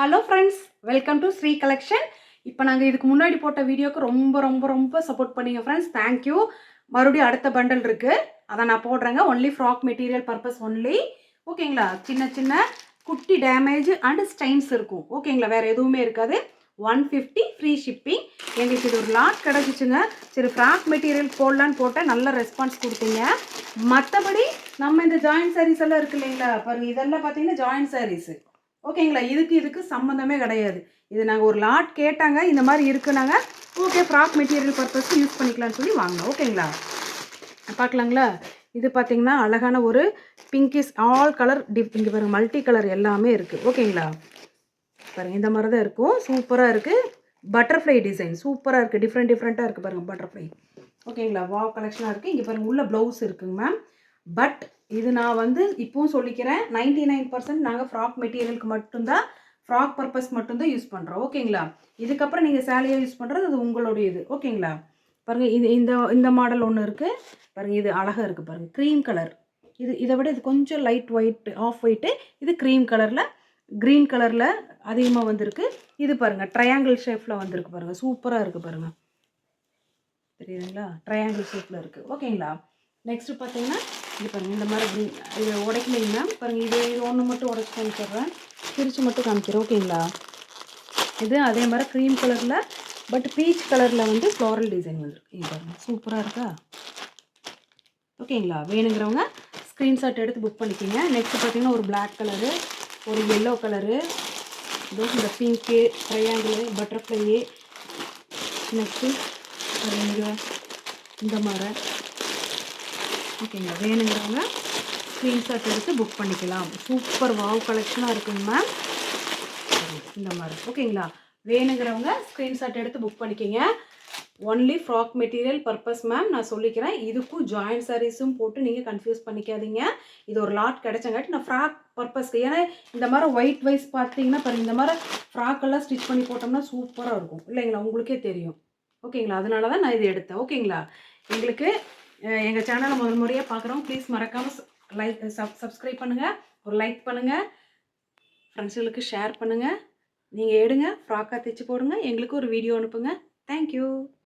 Hello friends, welcome to Sri collection. இப்போ நாங்கள் இதுக்கு முன்னாடி போட்ட வீடியோக்கு ரொம்ப ரொம்ப ரொம்ப சப்போர்ட் பண்ணீங்க ஃப்ரெண்ட்ஸ். தேங்க்யூ. மறுபடியும் அடுத்த பண்டல் இருக்குது, அதை நான் போடுறேங்க. Only frock material purpose only. ஓகேங்களா? சின்ன சின்ன குட்டி டேமேஜ் அண்ட் ஸ்டைன்ஸ் இருக்கும். ஓகேங்களா? வேறு எதுவுமே இருக்காது. 150 ஃப்ரீ ஷிப்பிங். எங்களுக்கு இது ஒரு லாட் கிடச்சிச்சுங்க. சரி, ஃப்ராக் மெட்டீரியல் போடலான்னு போட்டேன். நல்ல ரெஸ்பான்ஸ் கொடுத்தீங்க. மற்றபடி நம்ம இந்த ஜாயின்ட் சாரீஸ் எல்லாம் இருக்குது இல்லைங்களா? பாருங்கள், இதெல்லாம் பார்த்தீங்கன்னா ஜாயின்ட் சாரீஸு. ஓகேங்களா? இதுக்கு சம்மந்தமே கிடையாது. இது நாங்கள் ஒரு லாட் கேட்டாங்க, இந்த மாதிரி இருக்குனாங்க. ஓகே, ஃப்ராக் மெட்டீரியல் பர்பஸ்க்கு யூஸ் பண்ணிக்கலாம்னு சொல்லி வாங்கினோம். ஓகேங்களா? பார்க்கலாங்களா? இது பார்த்தீங்கன்னா அழகான ஒரு பிங்கிஷ் ஆல் கலர் இங்கே பாருங்கள், மல்டி கலர் எல்லாமே இருக்குது. ஓகேங்களா? பாருங்கள், இந்த மாதிரி தான் இருக்கும். சூப்பராக இருக்குது. பட்டர்ஃப்ளை டிசைன் சூப்பராக இருக்குது. டிஃப்ரெண்ட்டாக இருக்குது பாருங்கள் பட்டர்ஃப்ளை. ஓகேங்களா? வாவ் கலெக்ஷனாக இருக்குது. இங்கே பாருங்கள், உள்ள ப்ளவுஸ் இருக்குங்க மேம். பட் இது நான் வந்து இப்போவும் சொல்லிக்கிறேன், 99% நாங்கள் ஃப்ராக் மெட்டீரியலுக்கு மட்டும்தான், ஃப்ராக் பர்பஸ் மட்டும்தான் யூஸ் பண்ணுறோம். ஓகேங்களா? இதுக்கப்புறம் நீங்கள் சேலையாக யூஸ் பண்ணுறது அது உங்களுடைய இது. ஓகேங்களா? பாருங்கள், இது இந்த மாடல் ஒன்று இருக்குது பாருங்கள். இது அழகாக இருக்குது பாருங்கள், க்ரீம் கலர். இதை விட இது கொஞ்சம் லைட் ஒயிட், ஆஃப் ஒயிட்டு. இது க்ரீம் கலரில், க்ரீன் கலரில் அதிகமாக வந்திருக்கு. இது பாருங்கள், ட்ரையாங்கிள் ஷேப்பில் வந்திருக்கு பாருங்கள். சூப்பராக இருக்குது பாருங்கள். தெரியுதுங்களா? ட்ரையாங்கிள் ஷேப்பில் இருக்குது. ஓகேங்களா? நெக்ஸ்ட்டு பார்த்தீங்கன்னா இது பாருங்கள், இந்த மாதிரி இது உடைக்கலைங்க பாருங்கள். இது ஒன்று மட்டும் உடச்சி காமிச்சிடுறேன், பிரித்து மட்டும் காமிக்கிறேன். ஓகேங்களா? இது அதே மாதிரி க்ரீம் கலரில், பட் பீச் கலரில் வந்து ஃப்ளாரல் டிசைன் வந்துருக்கு. இது பாருங்கள், சூப்பராக இருக்கா? ஓகேங்களா? வேணுங்கிறவங்க ஸ்க்ரீன்ஷாட் எடுத்து புக் பண்ணிக்கோங்க. நெக்ஸ்ட்டு பார்த்தீங்கன்னா ஒரு பிளாக் கலரு, ஒரு எல்லோ கலரு, இந்த பிங்க்கு, ட்ரையாங்கிள், பட்டர்ஃப்ளை. நெக்ஸ்ட்டு இந்த மாதிரி. ஓகேங்களா? வேணுங்கிறவங்க ஸ்க்ரீன்ஷாட் எடுத்து புக் பண்ணிக்கலாம். சூப்பர் வாவ் கலெக்ஷனாக இருக்குங்க மேம். இந்த மாதிரி. ஓகேங்களா? வேணுங்கிறவங்க ஸ்க்ரீன்ஷாட் எடுத்து புக் பண்ணிக்கோங்க. Only frock material purpose ma'am, நான் சொல்லிக்கிறேன். இதுக்கும் ஜாயின்ட் சாரீஸும் போட்டு நீங்கள் கன்ஃபியூஸ் பண்ணிக்காதீங்க. இது ஒரு லாட் கிடைச்சங்காட்டி நான் ஃப்ராக் பர்பஸ்க்கு, ஏன்னா இந்த மாதிரி ஒயிட் வைஸ் பார்த்தீங்கன்னா பாருங்கள், இந்த மாதிரி ஃப்ராக்கெல்லாம் ஸ்டிச் பண்ணி போட்டோம்னா சூப்பராக இருக்கும் இல்லைங்களா? உங்களுக்கே தெரியும். ஓகேங்களா? அதனால தான் நான் இது எடுத்தேன். ஓகேங்களா? எங்களுக்கு எங்கள் சேனலை முதல் முறையாக பார்க்குறோம், ப்ளீஸ் மறக்காமல் சப்ஸ்கிரைப் பண்ணுங்கள், ஒரு லைக் பண்ணுங்கள், ஃப்ரெண்ட்ஸுகளுக்கு ஷேர் பண்ணுங்கள். நீங்கள் எடுங்க, ஃப்ராக்காக தைச்சி போடுங்க, எங்களுக்கு ஒரு வீடியோ அனுப்புங்க. தேங்க்யூ.